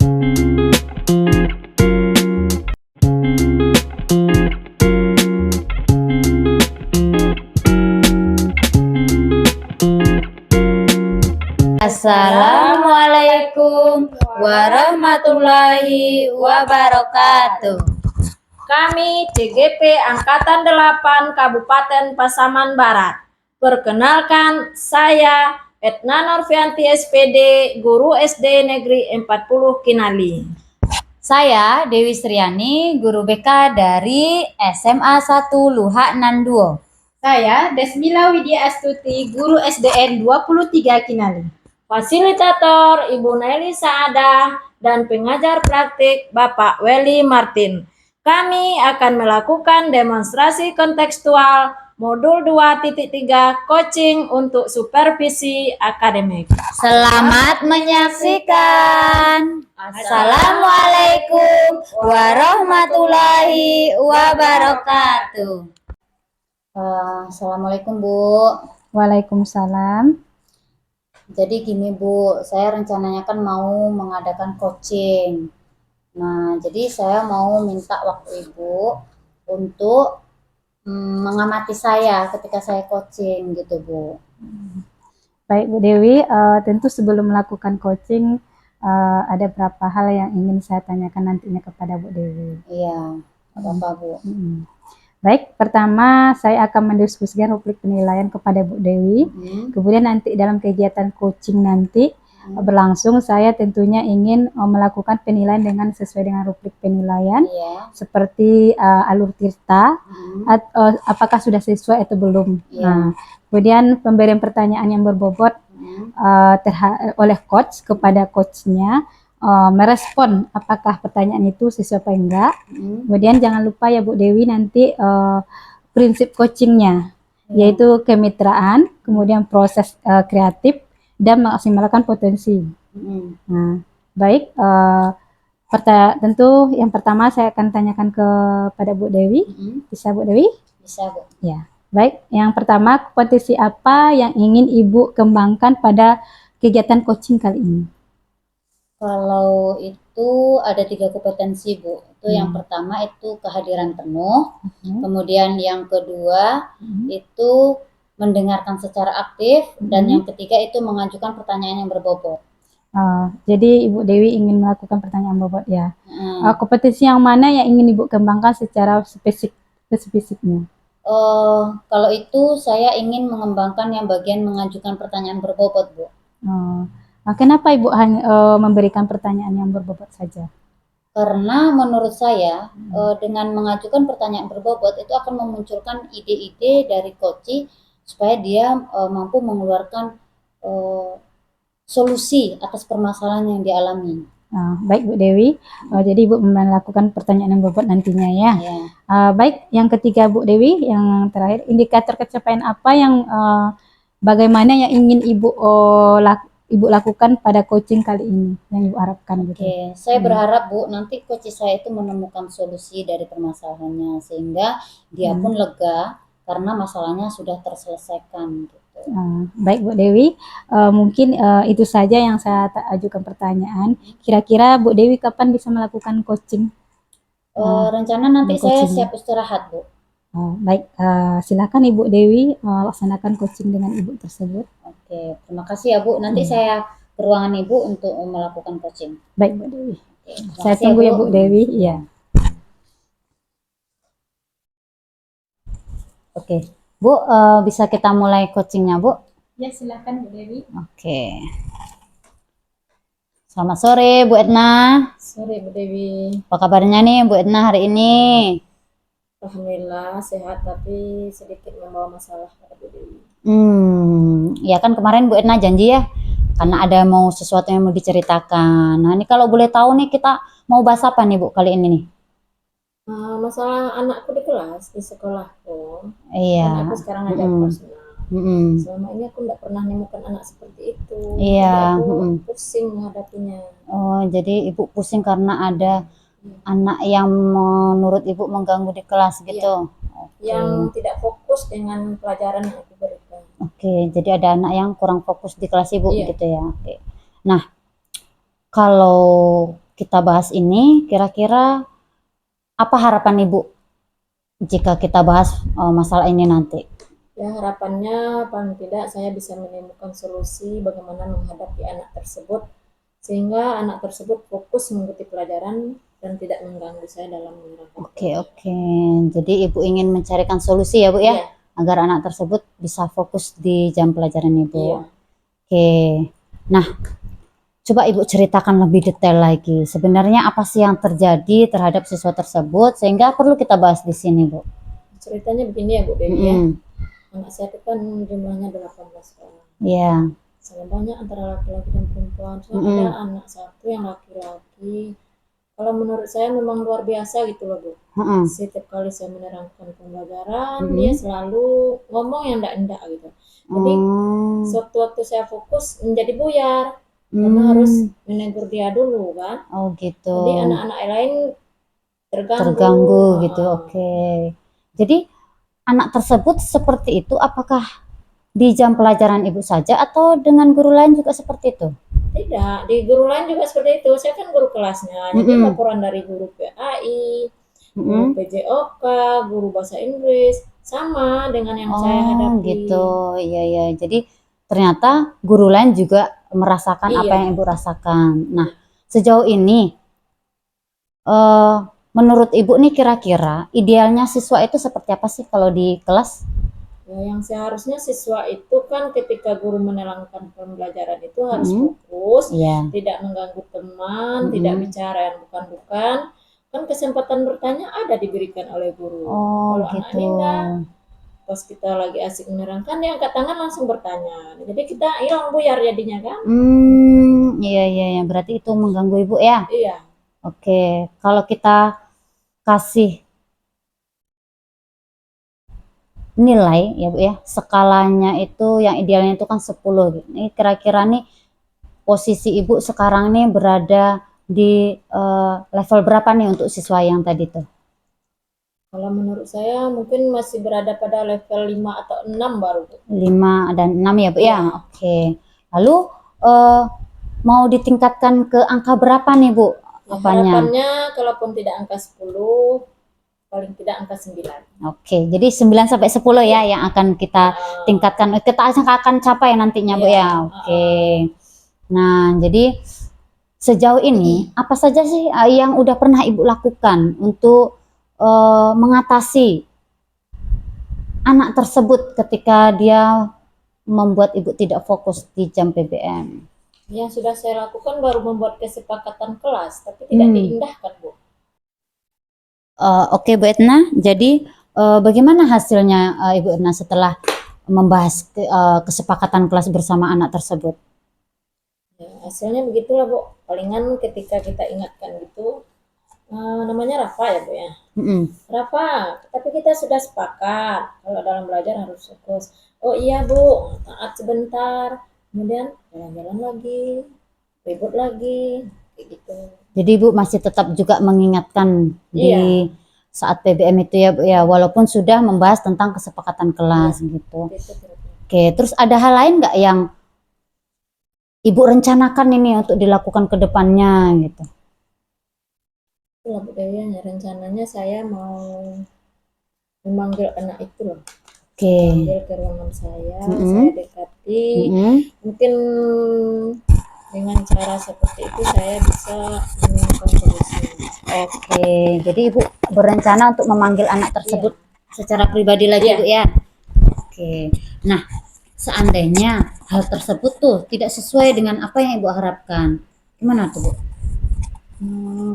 Assalamualaikum warahmatullahi wabarakatuh. Kami CGP Angkatan 8 Kabupaten Pasaman Barat. Perkenalkan, saya Etna Norvianti SPD, Guru SD Negeri 40 Kinali. Saya Dewi Sriani, Guru BK dari SMA 1 Luhak Nanduo. Saya Desmila Widya Astuti, Guru SDN 23 Kinali. Fasilitator Ibu Nelly Saadah dan pengajar praktik Bapak Welly Martin. Kami akan melakukan demonstrasi kontekstual modul 2.3 coaching untuk supervisi akademik. Selamat menyaksikan. Assalamualaikum warahmatullahi wabarakatuh. Assalamualaikum Bu. Waalaikumsalam. Jadi gini Bu, saya rencananya kan mau mengadakan coaching. Nah, jadi saya mau minta waktu Ibu untuk mengamati saya ketika saya coaching gitu Bu. Baik Bu Dewi, tentu sebelum melakukan coaching ada beberapa hal yang ingin saya tanyakan nantinya kepada Bu Dewi. Iya, apa-apa Bu. Baik, pertama saya akan mendiskusikan rubrik penilaian kepada Bu Dewi. Kemudian nanti dalam kegiatan coaching nanti berlangsung, saya tentunya ingin melakukan penilaian dengan sesuai dengan rubrik penilaian, seperti alur tirta, apakah sudah sesuai atau belum. Nah, kemudian pemberian pertanyaan yang berbobot oleh coach kepada coachnya, merespon apakah pertanyaan itu sesuai apa enggak. Kemudian jangan lupa ya Bu Dewi nanti prinsip coachingnya, yaitu kemitraan, kemudian proses kreatif, dan memaksimalkan potensi. Nah, baik, tentu yang pertama saya akan tanyakan kepada Bu Dewi. Bisa Bu Dewi? Bisa Bu. Ya, baik. Yang pertama, kompetensi apa yang ingin Ibu kembangkan pada kegiatan coaching kali ini? Kalau itu ada 3 kompetensi Bu. Itu yang pertama itu kehadiran penuh, kemudian yang kedua itu mendengarkan secara aktif, dan yang ketiga itu mengajukan pertanyaan yang berbobot. Jadi Ibu Dewi ingin melakukan pertanyaan bobot ya. Kompetensi yang mana yang ingin Ibu kembangkan secara spesifiknya? Kalau itu saya ingin mengembangkan yang bagian mengajukan pertanyaan berbobot Bu. Kenapa Ibu hanya memberikan pertanyaan yang berbobot saja? Karena menurut saya dengan mengajukan pertanyaan berbobot itu akan memunculkan ide-ide dari coach supaya dia mampu mengeluarkan solusi atas permasalahan yang dialami. Baik Bu Dewi, jadi Ibu melakukan pertanyaan yang berbobot nantinya ya. Baik, yang ketiga Bu Dewi, yang terakhir, indikator capaian apa yang bagaimana yang ingin Ibu lakukan pada coaching kali ini yang Ibu harapkan gitu. Saya berharap Bu, nanti coach saya itu menemukan solusi dari permasalahannya sehingga dia pun lega karena masalahnya sudah terselesaikan gitu. Baik Bu Dewi, mungkin itu saja yang saya ajukan pertanyaan. Kira-kira Bu Dewi kapan bisa melakukan coaching? Rencana nanti saya siap istirahat Bu. Baik, silakan Ibu Dewi laksanakan coaching dengan Ibu tersebut. Oke, terima kasih ya Bu. Nanti saya ke ruangan Ibu untuk melakukan coaching. Baik Bu Dewi. Saya tunggu ya Bu Dewi. Iya. Oke, Bu, bisa kita mulai coachingnya Bu? Ya, silakan Bu Dewi. Oke. Selamat sore Bu Etna. Sore Bu Dewi. Apa kabarnya nih Bu Etna hari ini? Alhamdulillah sehat, tapi sedikit membawa masalah pada Bu Dewi. Ya kan kemarin Bu Etna janji ya, karena ada mau sesuatu yang mau diceritakan. Nah ini kalau boleh tahu nih kita mau bahas apa nih Bu kali ini nih? Masalah anakku di kelas, di sekolahku. Iya. Kan aku sekarang ngajar personal. Selama ini aku nggak pernah nemukan anak seperti itu. Iya. Jadi aku pusing menghadapinya. Oh, jadi Ibu pusing karena ada anak yang menurut Ibu mengganggu di kelas gitu. Yang tidak fokus dengan pelajaran yang aku berikan. Oke, jadi ada anak yang kurang fokus di kelas Ibu gitu ya. Oke. Nah, kalau kita bahas ini, kira-kira apa harapan Ibu jika kita bahas masalah ini nanti? Ya, harapannya paling tidak saya bisa menemukan solusi bagaimana menghadapi anak tersebut sehingga anak tersebut fokus mengikuti pelajaran dan tidak mengganggu saya dalam menerangkan. Oke. Jadi Ibu ingin mencarikan solusi ya Bu ya, Iya. agar anak tersebut bisa fokus di jam pelajaran Ibu. Iya. Oke. Nah, coba Ibu ceritakan lebih detail lagi. Sebenarnya apa sih yang terjadi terhadap siswa tersebut sehingga perlu kita bahas di sini, Bu? Ceritanya begini ya Bu Dewi ya. Mm-mm. Anak saya itu kan jumlahnya 18 orang. Iya. Sangat banyak antara laki-laki dan perempuan. Cuma ada anak satu yang laki-laki. Kalau menurut saya memang luar biasa gitu loh Bu. Setiap kali saya menerangkan pembelajaran, dia selalu ngomong yang enggak gitu. Jadi sewaktu saya fokus menjadi buyar. Karena harus menegur dia dulu kan. Oh gitu. Jadi anak-anak lain terganggu gitu. Oke. Jadi anak tersebut seperti itu apakah di jam pelajaran Ibu saja atau dengan guru lain juga seperti itu? Tidak, di guru lain juga seperti itu. Saya kan guru kelasnya. Jadi laporan dari guru PAI, guru PJOK, guru bahasa Inggris sama dengan yang saya hadapi. Gitu. Iya. Jadi ternyata guru lain juga merasakan apa yang Ibu rasakan. Nah, sejauh ini menurut Ibu nih kira-kira idealnya siswa itu seperti apa sih kalau di kelas? Ya, yang seharusnya siswa itu kan ketika guru menerangkan pembelajaran itu harus fokus, tidak mengganggu teman, tidak bicara yang bukan-bukan. Kan kesempatan bertanya ada diberikan oleh guru. Kalau anak ini enggak, pas kita lagi asik menerangkan dia angkat tangan langsung bertanya. Jadi kita hilang buyar jadinya kan. Iya. Berarti itu mengganggu Ibu ya? Iya. Oke, kalau kita kasih nilai ya Bu ya, skalanya itu yang idealnya itu kan 10 gitu. Ini kira-kira nih posisi Ibu sekarang nih berada di level berapa nih untuk siswa yang tadi tuh? Kalau menurut saya mungkin masih berada pada level 5 atau 6 baru Bu. 5 dan 6 ya Bu ya? Oke. Lalu mau ditingkatkan ke angka berapa nih Bu? Ya, harapannya kalaupun tidak angka 10 paling tidak angka 9. Oke, jadi 9 sampai 10 ya yang akan kita tingkatkan. Kita akan capai nantinya Bu ya. Oke. Nah, jadi sejauh ini apa saja sih yang udah pernah Ibu lakukan untuk mengatasi anak tersebut ketika dia membuat Ibu tidak fokus di jam PBM? Yang sudah saya lakukan baru membuat kesepakatan kelas, tapi tidak diindahkan Bu. Oke Bu Etna, jadi bagaimana hasilnya Ibu Etna setelah membahas kesepakatan kelas bersama anak tersebut? Ya, hasilnya begitulah Bu, palingan ketika kita ingatkan gitu, namanya Rafa ya Bu ya. Rafa, tapi kita sudah sepakat kalau dalam belajar harus fokus. Oh iya Bu, taat sebentar, kemudian jalan-jalan lagi, ribut lagi, kayak gitu. Jadi Ibu masih tetap juga mengingatkan di saat PBM itu ya Bu ya, walaupun sudah membahas tentang kesepakatan kelas gitu. Oke, terus ada hal lain nggak yang Ibu rencanakan ini untuk dilakukan ke depannya gitu? Itulah Bu Dewi, rencananya saya mau memanggil anak itu loh. Panggil ke ruangan saya dekati, mungkin dengan cara seperti itu saya bisa menemukan solusi. Oke, jadi Ibu berencana untuk memanggil anak tersebut secara pribadi lagi Bu ya? Oke, nah seandainya hal tersebut tuh tidak sesuai dengan apa yang Ibu harapkan, gimana tuh Bu?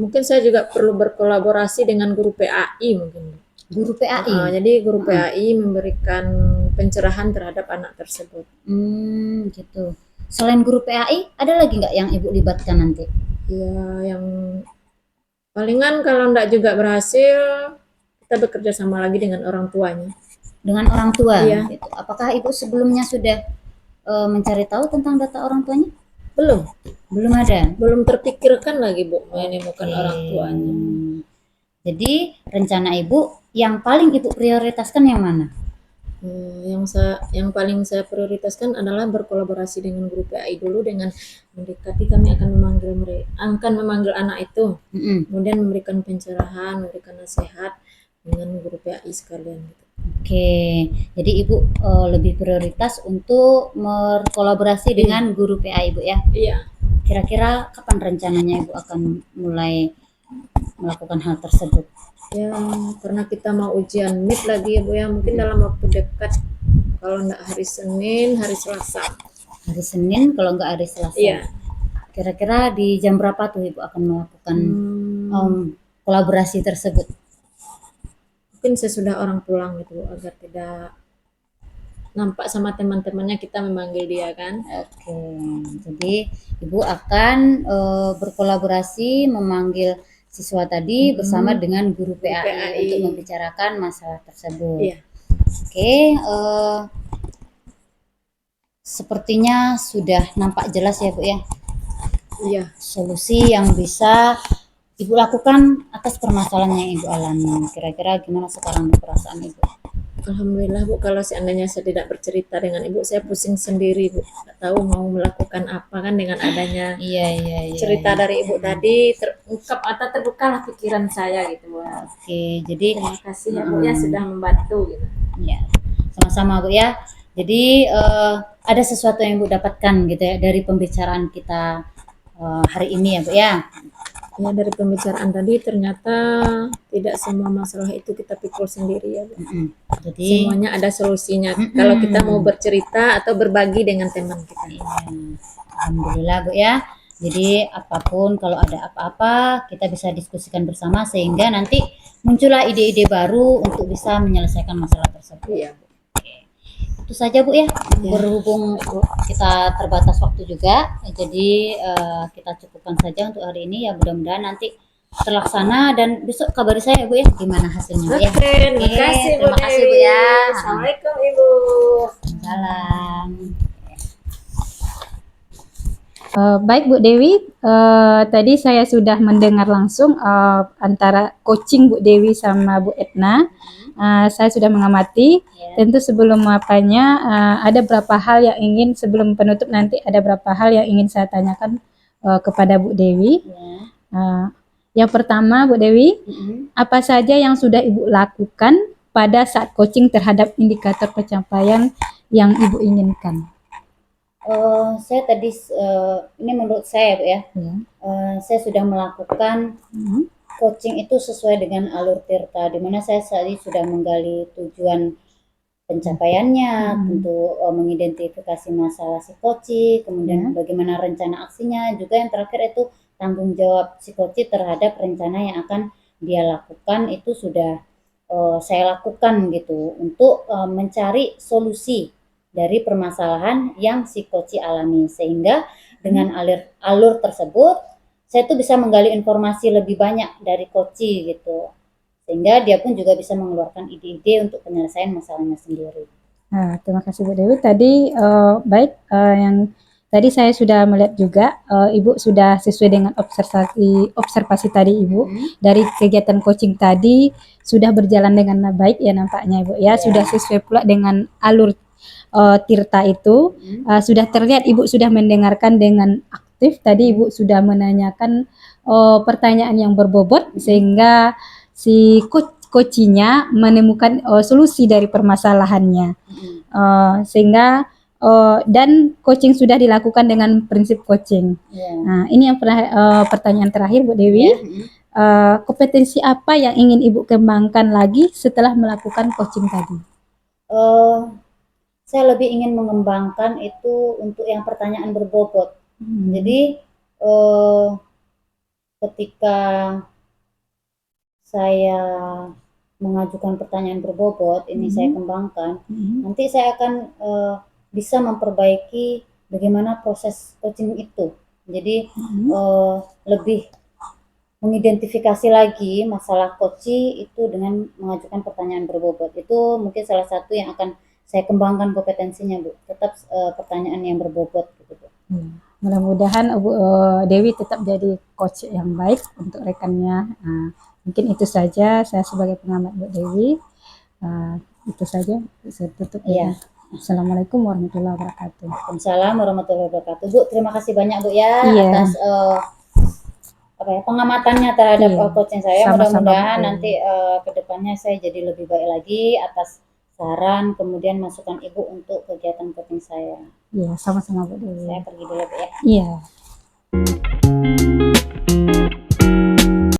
Mungkin saya juga perlu berkolaborasi dengan guru PAI mungkin. Guru PAI? Jadi guru PAI memberikan pencerahan terhadap anak tersebut. Gitu. Selain guru PAI, ada lagi nggak yang Ibu libatkan nanti? Ya, yang palingan kalau enggak juga berhasil, kita bekerja sama lagi dengan orang tuanya. Dengan orang tua? Iya. Gitu. Apakah Ibu sebelumnya sudah mencari tahu tentang data orang tuanya? Belum. Belum ada? Belum terpikirkan lagi Bu, menemukan orang tuanya. Jadi rencana Ibu yang paling Ibu prioritaskan yang mana? Yang paling saya prioritaskan adalah berkolaborasi dengan guru PAI dulu dengan mendekati, kami akan memanggil anak itu, kemudian memberikan pencerahan, memberikan nasihat dengan guru PAI sekalian gitu. Oke, jadi Ibu lebih prioritas untuk berkolaborasi dengan guru PA Ibu ya? Iya. Kira-kira kapan rencananya Ibu akan mulai melakukan hal tersebut? Ya, karena kita mau ujian MIT lagi ya Bu ya, mungkin dalam waktu dekat. Kalau enggak hari Senin, hari Selasa. Hari Senin, kalau enggak hari Selasa. Iya. Kira-kira di jam berapa tuh Ibu akan melakukan kolaborasi tersebut? Mungkin sesudah orang pulang gitu Bu, agar tidak nampak sama teman-temannya kita memanggil dia kan. Oke, jadi Ibu akan berkolaborasi memanggil siswa tadi bersama dengan guru PAI untuk membicarakan masalah tersebut. Iya. Oke, sepertinya sudah nampak jelas ya Bu ya? Iya. Solusi yang bisa Ibu lakukan atas permasalahan yang Ibu alami. Kira-kira gimana sekarang perasaan Ibu? Alhamdulillah Bu, kalau seandainya saya tidak bercerita dengan Ibu, saya pusing sendiri Bu, nggak tahu mau melakukan apa kan dengan adanya cerita dari Ibu tadi, terungkap atau terbukalah pikiran saya gitu Bu. Oke, jadi terima kasih ya Bu ya sudah membantu gitu. Ya, sama-sama Bu ya. Jadi ada sesuatu yang Ibu dapatkan gitu ya dari pembicaraan kita hari ini ya Bu ya. Ya, dari pembicaraan tadi ternyata tidak semua masalah itu kita pikul sendiri ya Bu. Jadi semuanya ada solusinya kalau kita mau bercerita atau berbagi dengan teman kita. Alhamdulillah Bu ya. Jadi apapun, kalau ada apa-apa kita bisa diskusikan bersama sehingga nanti muncullah ide-ide baru untuk bisa menyelesaikan masalah tersebut. Iya Bu. Itu saja Bu ya. Berhubung kita terbatas waktu juga, jadi kita cukupkan saja untuk hari ini ya. Mudah-mudahan nanti terlaksana dan besok kabari saya Bu ya gimana hasilnya Bu ya. Oke, terima kasih Bu ya. Assalamualaikum Ibu. Salam. Baik Bu Dewi, tadi saya sudah mendengar langsung antara coaching Bu Dewi sama Bu Etna. Saya sudah mengamati. Tentu sebelum apanya ada beberapa hal yang ingin sebelum penutup nanti ada beberapa hal yang ingin saya tanyakan kepada Bu Dewi. Yang pertama Bu Dewi, apa saja yang sudah Ibu lakukan pada saat coaching terhadap indikator pencapaian yang Ibu inginkan? Saya tadi ini menurut saya Bu ya, saya sudah melakukan coaching itu sesuai dengan alur Tirta, di mana saya tadi sudah menggali tujuan pencapaiannya, tentu mengidentifikasi masalah si coach, kemudian bagaimana rencana aksinya, juga yang terakhir itu tanggung jawab si coach terhadap rencana yang akan dia lakukan itu sudah saya lakukan gitu untuk mencari solusi dari permasalahan yang si coach alami, sehingga dengan alur tersebut saya tuh bisa menggali informasi lebih banyak dari coach gitu, sehingga dia pun juga bisa mengeluarkan ide-ide untuk penyelesaian masalahnya sendiri. Terima kasih Bu Dewi. Tadi baik, yang tadi saya sudah melihat juga Ibu sudah sesuai dengan observasi tadi Ibu dari kegiatan coaching tadi sudah berjalan dengan baik ya nampaknya Ibu ya, sudah sesuai pula dengan alur Tirta itu. Sudah terlihat Ibu sudah mendengarkan dengan aktif. Tadi Ibu sudah menanyakan pertanyaan yang berbobot sehingga si coachnya menemukan solusi dari permasalahannya, sehingga dan coaching sudah dilakukan dengan prinsip coaching. Nah, ini yang pertanyaan terakhir Bu Dewi. Kompetensi apa yang ingin Ibu kembangkan lagi setelah melakukan coaching tadi? Saya lebih ingin mengembangkan itu untuk yang pertanyaan berbobot. Jadi ketika saya mengajukan pertanyaan berbobot, ini saya kembangkan, nanti saya akan bisa memperbaiki bagaimana proses coaching itu. Jadi lebih mengidentifikasi lagi masalah coaching itu dengan mengajukan pertanyaan berbobot. Itu mungkin salah satu yang akan saya kembangkan kompetensinya Bu, tetap pertanyaan yang berbobot gitu Bu. Mudah-mudahan Bu Dewi tetap jadi coach yang baik untuk rekannya. Mungkin itu saja saya sebagai pengamat Bu Dewi. Itu saja saya tutup. Iya. Assalamualaikum warahmatullahi wabarakatuh. Waalaikumsalam warahmatullahi wabarakatuh. Bu, terima kasih banyak Bu ya Iya. atas pengamatannya terhadap Iya. coaching saya. Sama-sama, Mudah-mudahan Bu. nanti kedepannya saya jadi lebih baik lagi atas saran kemudian masukan Ibu untuk kegiatan coaching saya. Iya, sama-sama Bu Dewi. Saya pergi dulu Bu ya. Iya.